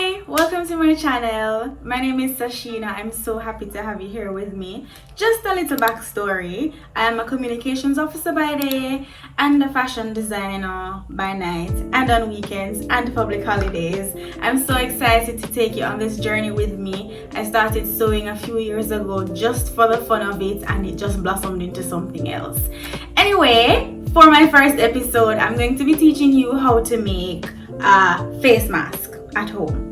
Hi, welcome to my channel. My name is Sashina. I'm so happy to have you here with me. Just a little backstory. I am a communications officer by day and a fashion designer by night and on weekends and public holidays. I'm so excited to take you on this journey with me. I started sewing a few years ago just for the fun of it, and it just blossomed into something else. Anyway, for my first episode, I'm going to be teaching you how to make a face mask at home.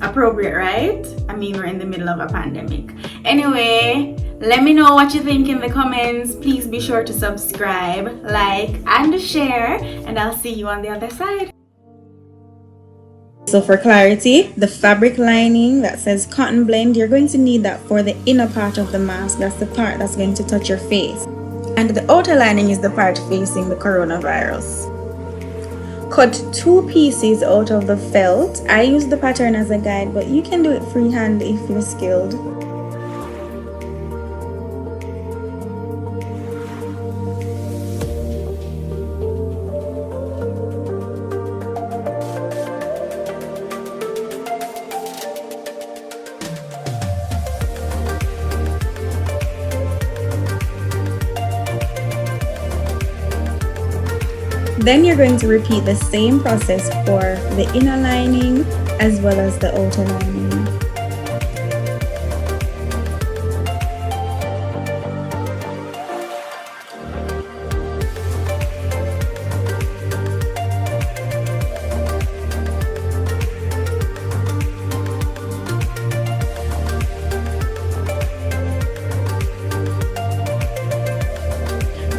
Appropriate, right? I mean, we're in the middle of a pandemic. Anyway, let me know what you think in the comments. Please be sure to subscribe, like, and share, and I'll see you on the other side. So for clarity, the fabric lining that says cotton blend, you're going to need that for the inner part of the mask. That's the part that's going to touch your face. And the outer lining is the part facing the coronavirus. Cut 2 pieces out of the felt. I use the pattern as a guide, but you can do it freehand if you're skilled. Then you're going to repeat the same process for the inner lining as well as the outer lining.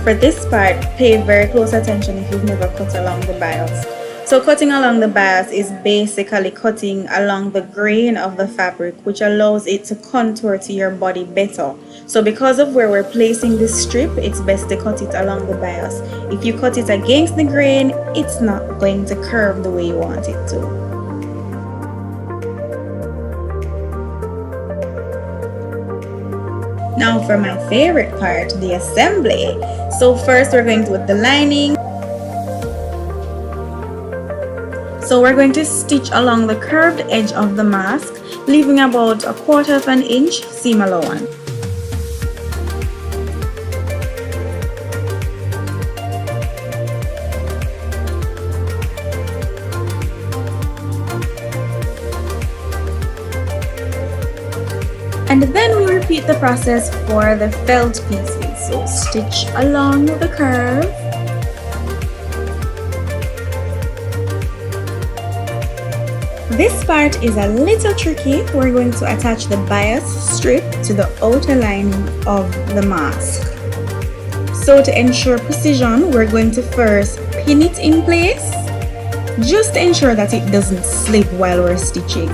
For this part, pay very close attention if you've never cut along the bias. So cutting along the bias is basically cutting along the grain of the fabric, which allows it to contour to your body better. So because of where we're placing this strip, it's best to cut it along the bias. If you cut it against the grain, it's not going to curve the way you want it to. Now for my favorite part, the assembly. So first we're going to do the lining. So we're going to stitch along the curved edge of the mask, leaving about 1/4 of an inch seam allowance. And then we repeat the process for the felt pieces. So stitch along the curve. This part is a little tricky. We're going to attach the bias strip to the outer lining of the mask. So to ensure precision, we're going to first pin it in place. Just ensure that it doesn't slip while we're stitching.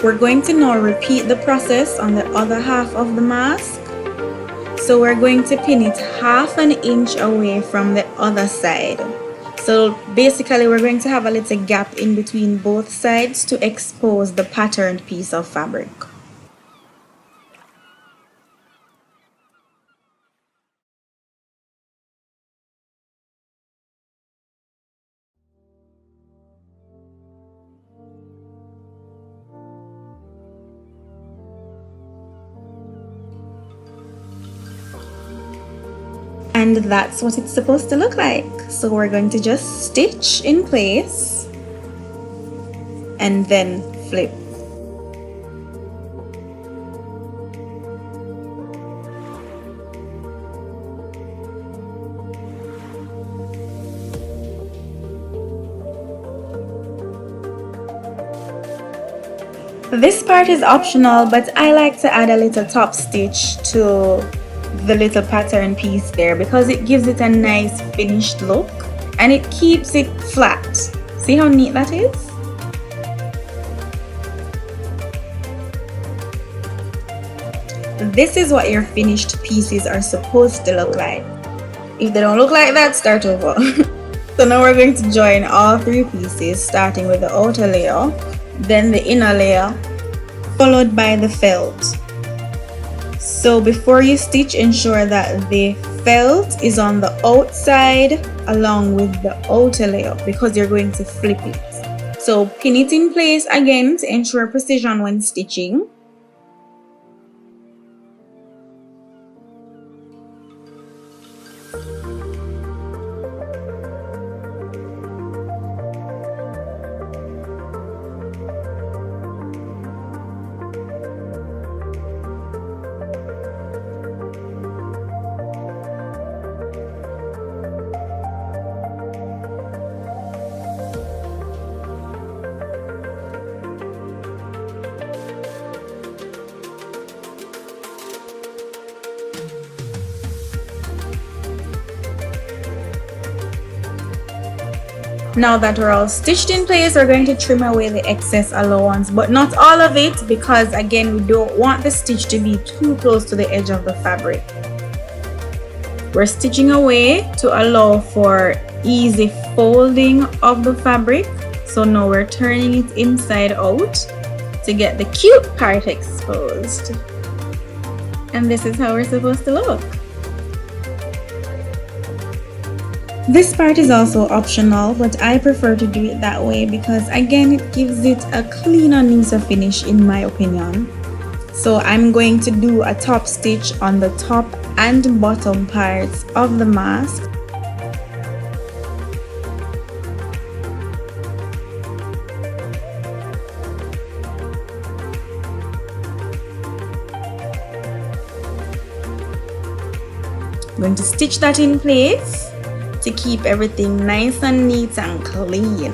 We're going to now repeat the process on the other half of the mask. So we're going to pin it 1/2 inch away from the other side. So basically we're going to have a little gap in between both sides to expose the patterned piece of fabric. And that's what it's supposed to look like. So we're going to just stitch in place and then flip. This part is optional, but I like to add a little top stitch to the little pattern piece there because it gives it a nice finished look and it keeps it flat. See how neat that is? This is what your finished pieces are supposed to look like. If they don't look like that, start over. So now we're going to join all three pieces, starting with the outer layer, then the inner layer, followed by the felt. So before you stitch, ensure that the felt is on the outside along with the outer layer because you're going to flip it. So pin it in place again to ensure precision when stitching. Now that we're all stitched in place, we're going to trim away the excess allowance, but not all of it because again we don't want the stitch to be too close to the edge of the fabric. We're stitching away to allow for easy folding of the fabric. So now we're turning it inside out to get the cute part exposed. And this is how we're supposed to look. This part is also optional, but I prefer to do it that way because again it gives it a cleaner, neater finish in my opinion. So I'm going to do a top stitch on the top and bottom parts of the mask. I'm going to stitch that in place to keep everything nice and neat and clean.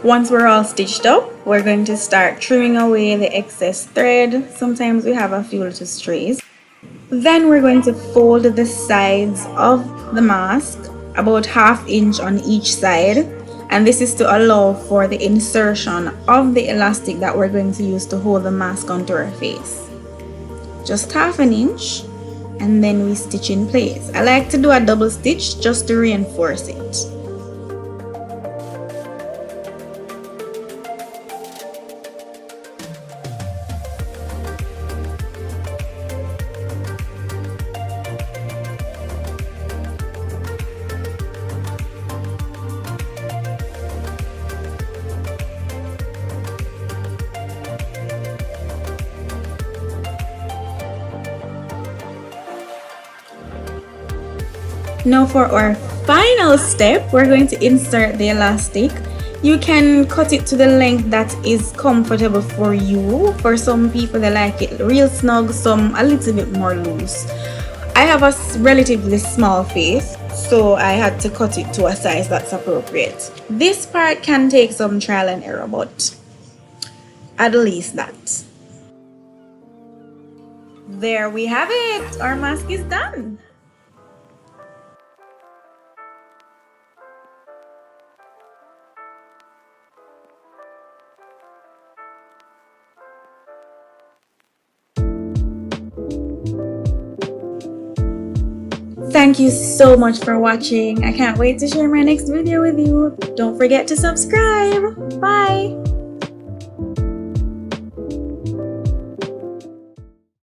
Once we're all stitched up, we're going to start trimming away the excess thread. Sometimes we have a few little strays. Then we're going to fold the sides of the mask about 1/2 inch on each side, and this is to allow for the insertion of the elastic that we're going to use to hold the mask onto our face. Just 1/2 inch, and then we stitch in place. I like to do a double stitch just to reinforce it. Now for our final step, we're going to insert the elastic. You can cut it to the length that is comfortable for you. For some people they like it real snug, some a little bit more loose. I have a relatively small face, so I had to cut it to a size that's appropriate. This part can take some trial and error, but at least that. There we have it. Our mask is done. Thank you so much for watching. I can't wait to share my next video with you. Don't forget to subscribe. Bye.